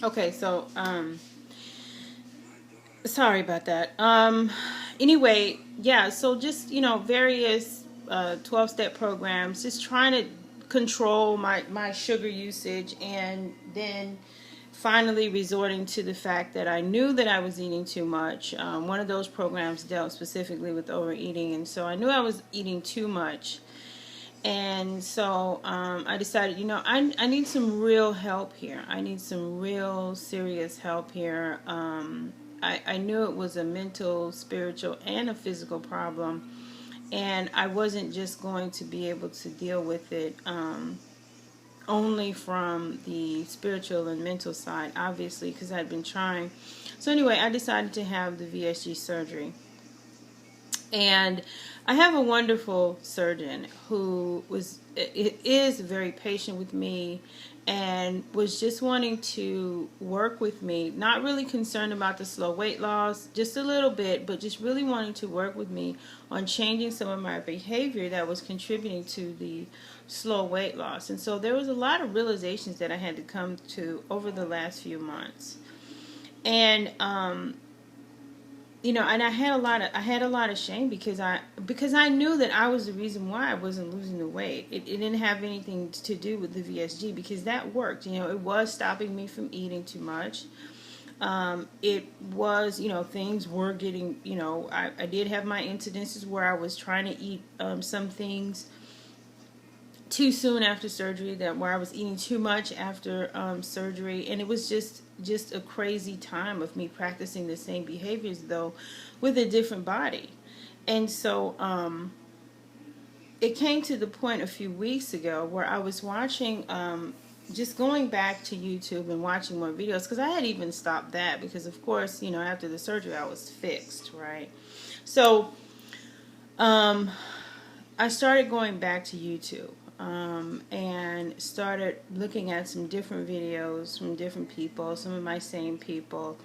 Okay, so sorry about that. Anyway, yeah, so just, various 12-step programs, just trying to control my sugar usage, and then finally resorting to the fact that I knew that I was eating too much. One of those programs dealt specifically with overeating, and so I knew I was eating too much. And so I decided, I need some real help here. I need some real serious help here. I knew it was a mental, spiritual, and a physical problem. And I wasn't just going to be able to deal with it only from the spiritual and mental side, obviously, because I'd been trying. So anyway, I decided to have the VSG surgery. And I have a wonderful surgeon who is very patient with me, and was just wanting to work with me, not really concerned about the slow weight loss, just a little bit, but just really wanting to work with me on changing some of my behavior that was contributing to the slow weight loss. And so there was a lot of realizations that I had to come to over the last few months. And and I had a lot of shame, because I knew that I was the reason why I wasn't losing the weight. It didn't have anything to do with the VSG, because that worked. It was stopping me from eating too much. It was, things were getting, I did have my incidences where I was trying to eat some things too soon after surgery, that where I was eating too much after surgery, and it was just a crazy time of me practicing the same behaviors, though with a different body. And so it came to the point a few weeks ago where I was watching, just going back to YouTube and watching more videos, because I had even stopped that, because of course, after the surgery I was fixed, right? So I started going back to YouTube, and started looking at some different videos from different people, some of my same people.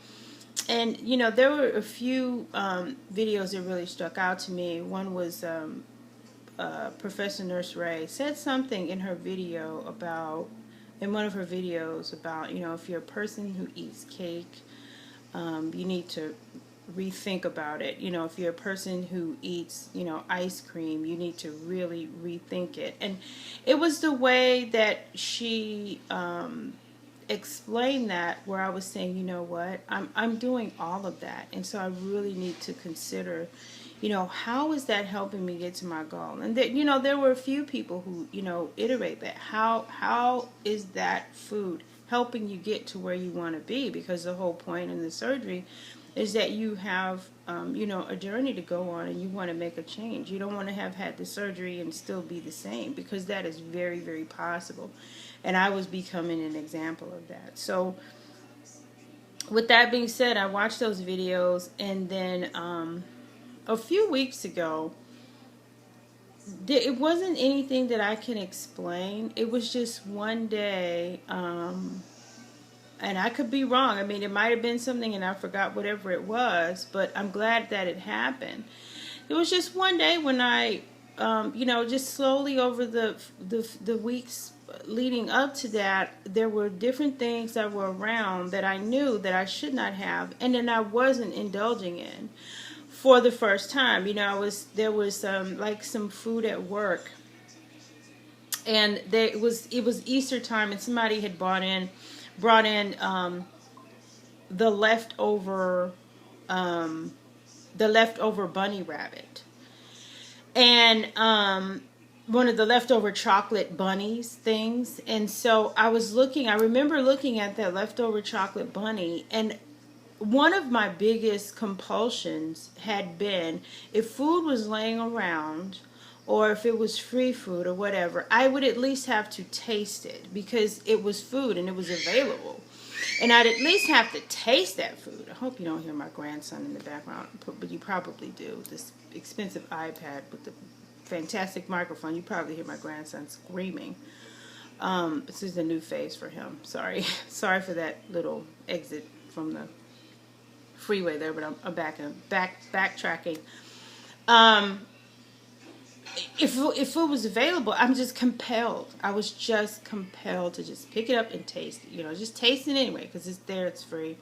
And, there were a few videos that really struck out to me. One was Professor Nurse Ray said something in her video about, in one of her videos about, if you're a person who eats cake, you need to rethink about it. If you're a person who eats, ice cream, you need to really rethink it. And it was the way that she explained that, where I was saying, what, I'm doing all of that, and so I really need to consider, how is that helping me get to my goal? And that, there were a few people who, iterate that. How is that food helping you get to where you want to be? Because the whole point in the surgery is that you have, a journey to go on, and you want to make a change. You don't want to have had the surgery and still be the same, because that is very, very possible. And I was becoming an example of that. So with that being said, I watched those videos, and then a few weeks ago, it wasn't anything that I can explain. It was just one day, and I could be wrong. I mean, it might have been something and I forgot whatever it was, but I'm glad that it happened. It was just one day when I, just slowly over the weeks leading up to that, there were different things that were around that I knew that I should not have, and then I wasn't indulging in for the first time. There was like some food at work, and it was Easter time, and somebody had brought in the leftover bunny rabbit, and one of the leftover chocolate bunnies things. And so I remember looking at that leftover chocolate bunny, and one of my biggest compulsions had been, if food was laying around, or if it was free food or whatever, I would at least have to taste it, because it was food and it was available. And I'd at least have to taste that food. I hope you don't hear my grandson in the background, but you probably do. This expensive iPad with the fantastic microphone, you probably hear my grandson screaming. This is a new phase for him. Sorry. Sorry for that little exit from the freeway there, but I'm backtracking. if it was available, I'm just compelled. I was just compelled to just pick it up and taste it. Just taste it anyway because it's there, it's free.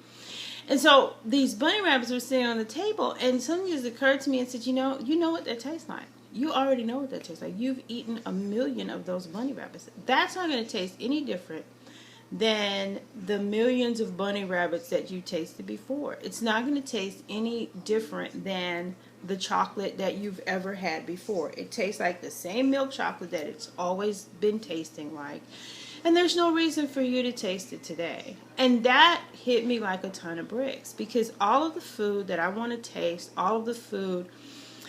And so these bunny rabbits were sitting on the table, and something just occurred to me and said, you know what that tastes like. You already know what that tastes like. You've eaten 1,000,000 of those bunny rabbits. That's not going to taste any different than the millions of bunny rabbits that you tasted before. It's not going to taste any different than the chocolate that you've ever had before. It tastes like the same milk chocolate that it's always been tasting like. And there's no reason for you to taste it today. And that hit me like a ton of bricks, because all of the food that I want to taste, all of the food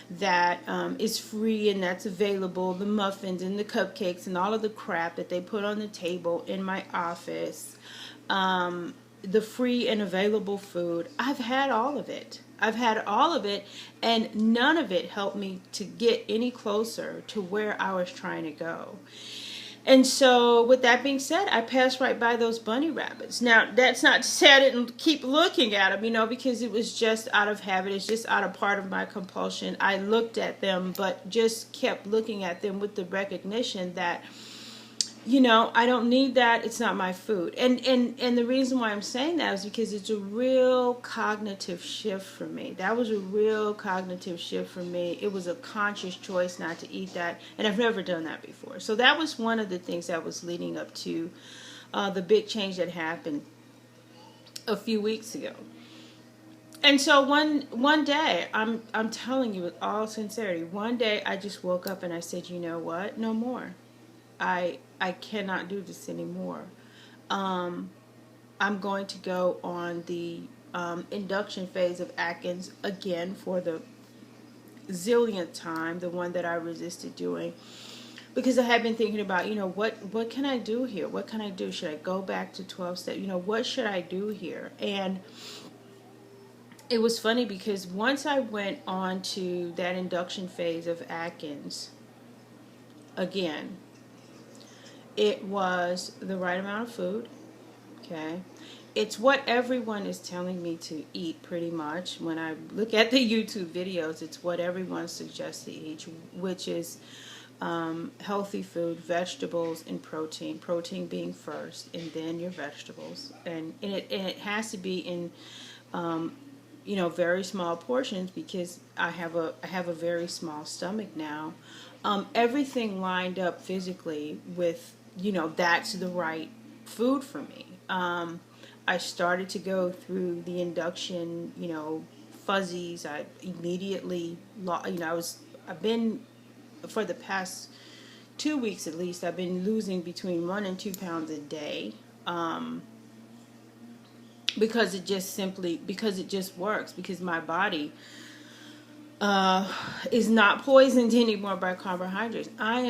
that is free and that's available, the muffins and the cupcakes and all of the crap that they put on the table in my office, the free and available food, I've had all of it. I've had all of it, and none of it helped me to get any closer to where I was trying to go. And so, with that being said, I passed right by those bunny rabbits. Now, that's not to say I didn't keep looking at them, because it was just out of habit. It's just out of part of my compulsion. I looked at them, but just kept looking at them with the recognition that, I don't need that. It's not my food. And the reason why I'm saying that is because it's a real cognitive shift for me. That was a real cognitive shift for me. It was a conscious choice not to eat that. And I've never done that before. So that was one of the things that was leading up to the big change that happened a few weeks ago. And so one day, I'm telling you with all sincerity, one day I just woke up and I said, you know what? No more. I cannot do this anymore. I'm going to go on the induction phase of Atkins again for the zillionth time, the one that I resisted doing, because I had been thinking about, what can I do here? What can I do? Should I go back to 12 step? What should I do here? And it was funny because once I went on to that induction phase of Atkins again, it was the right amount of food, okay? It's what everyone is telling me to eat pretty much. When I look at the YouTube videos, it's what everyone suggests to eat, which is healthy food, vegetables, and protein. Protein being first, and then your vegetables. And it has to be in, very small portions, because I have a very small stomach now. Everything lined up physically with, that's the right food for me. I started to go through the induction, fuzzies. I immediately, I've been, for the past 2 weeks at least, I've been losing between 1 and 2 pounds a day. Because it just works, because my body is not poisoned anymore by carbohydrates. I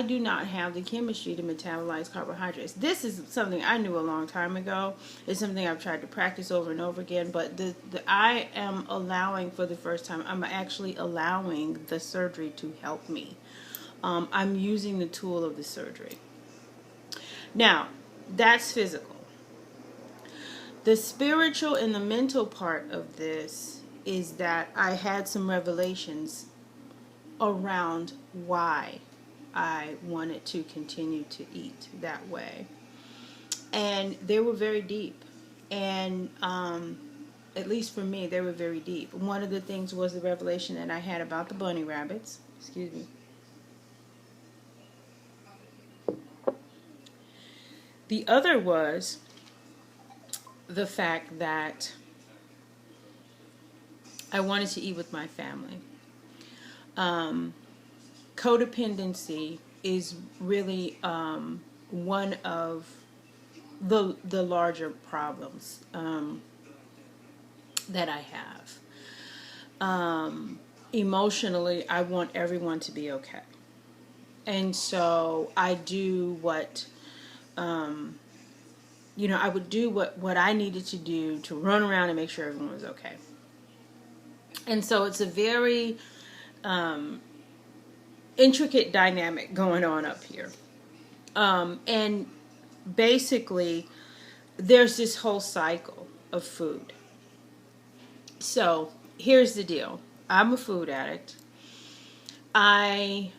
do not have the chemistry to metabolize carbohydrates. This is something I knew a long time ago. It's something I've tried to practice over and over again, but I am allowing, for the first time, I'm actually allowing the surgery to help me. I'm using the tool of the surgery. Now, that's physical. The spiritual and the mental part of this is that I had some revelations around why I wanted to continue to eat that way. And they were very deep. And at least for me, they were very deep. One of the things was the revelation that I had about the bunny rabbits. Excuse me. The other was the fact that I wanted to eat with my family. Codependency is really one of the larger problems that I have. Emotionally, I want everyone to be okay. And so I do what, I would do what I needed to do to run around and make sure everyone was okay. And so it's a very intricate dynamic going on up here. And basically, there's this whole cycle of food. So here's the deal. I'm a food addict. I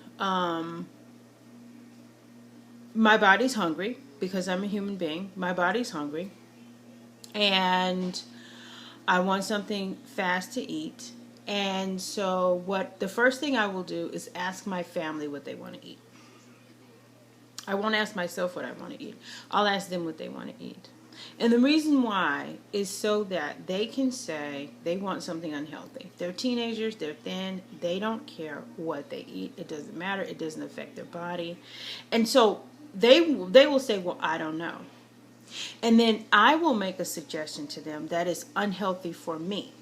my body's hungry because I'm a human being. My body's hungry, and I want something fast to eat. And so what the first thing I will do is ask my family what they want to eat. I won't ask myself what I want to eat. I'll ask them what they want to eat. And the reason why is so that they can say they want something unhealthy. They're teenagers, they're thin, they don't care what they eat. It doesn't matter, it doesn't affect their body. And so they will say, well, I don't know. And then I will make a suggestion to them that is unhealthy for me.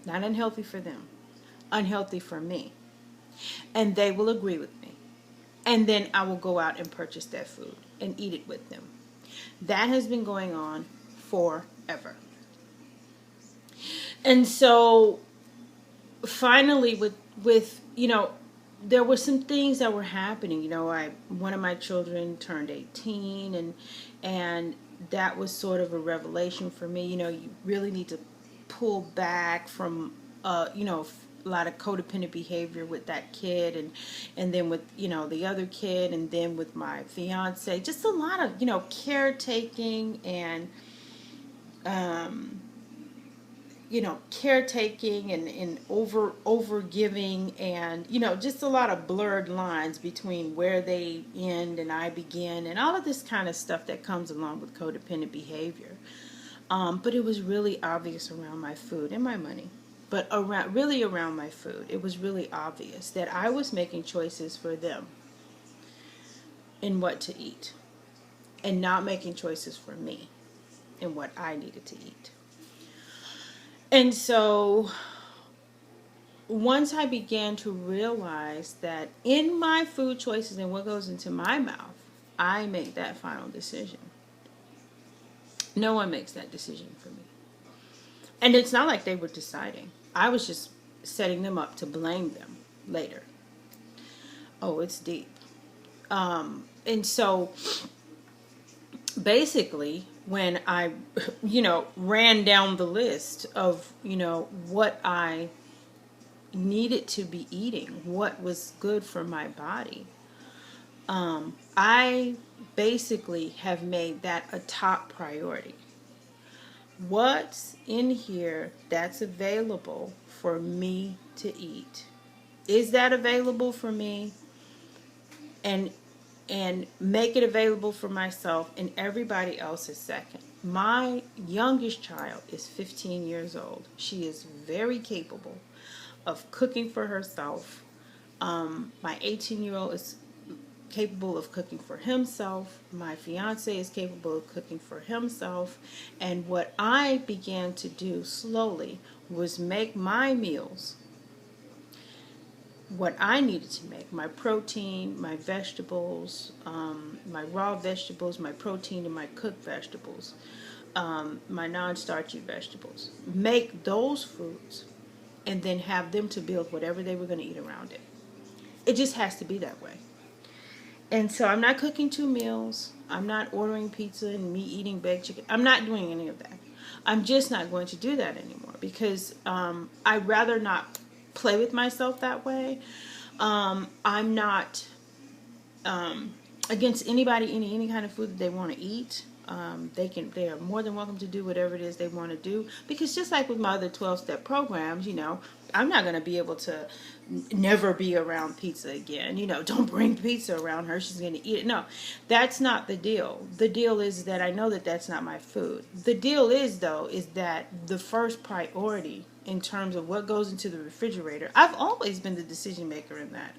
Not unhealthy for them. Unhealthy for me. And they will agree with me. And then I will go out and purchase that food and eat it with them. That has been going on forever. And so finally with there were some things that were happening. One of my children turned 18, and that was sort of a revelation for me. You really need to pull back from a lot of codependent behavior with that kid, and then with the other kid, and then with my fiance, just a lot of caretaking and caretaking and over giving, and just a lot of blurred lines between where they end and I begin, and all of this kind of stuff that comes along with codependent behavior. But it was really obvious around my food and my money. But around my food, it was really obvious that I was making choices for them in what to eat, and not making choices for me in what I needed to eat. And so once I began to realize that in my food choices and what goes into my mouth, I make that final decision. No one makes that decision for me. And it's not like they were deciding. I was just setting them up to blame them later. Oh, it's deep. And so basically, when I, ran down the list of, what I needed to be eating, what was good for my body, I basically have made that a top priority. What's in here that's available for me to eat? Is that available for me? And make it available for myself and everybody else is second. My youngest child is 15 years old. She is very capable of cooking for herself. My 18-year-old is capable of cooking for himself. My fiance is capable of cooking for himself. And what I began to do slowly was make my meals what I needed to make. My protein, my vegetables, my raw vegetables, my protein and my cooked vegetables, my non-starchy vegetables. Make those foods and then have them to build whatever they were going to eat around it. It just has to be that way. And so I'm not cooking 2 meals. I'm not ordering pizza and me eating baked chicken. I'm not doing any of that. I'm just not going to do that anymore because I'd rather not play with myself that way. I'm not against anybody eating any kind of food that they want to eat. They are more than welcome to do whatever it is they want to do, because just like with my other 12-step programs, I'm not going to be able to never be around pizza again. Don't bring pizza around her, she's going to eat it. No, that's not the deal. The deal is that I know that that's not my food. The deal is that the first priority in terms of what goes into the refrigerator, I've always been the decision maker in that.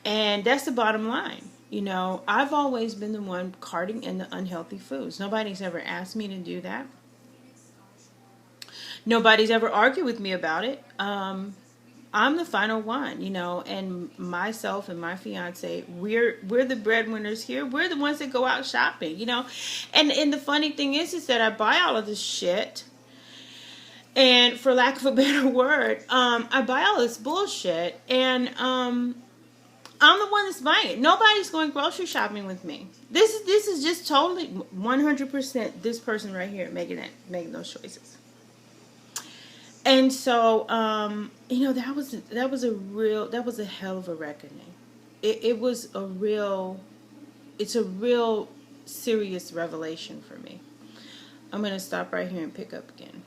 And that's the bottom line. I've always been the one carting in the unhealthy foods. Nobody's ever asked me to do that. Nobody's ever argued with me about it. I'm the final one, and myself and my fiance, we're the breadwinners here. We're the ones that go out shopping, And the funny thing is that I buy all of this shit. And for lack of a better word, I buy all this bullshit, and I'm the one that's buying it. Nobody's going grocery shopping with me. This is just totally 100% this person right here making those choices. And so, you know, that was a hell of a reckoning. It was a real, it's a real serious revelation for me. I'm going to stop right here and pick up again.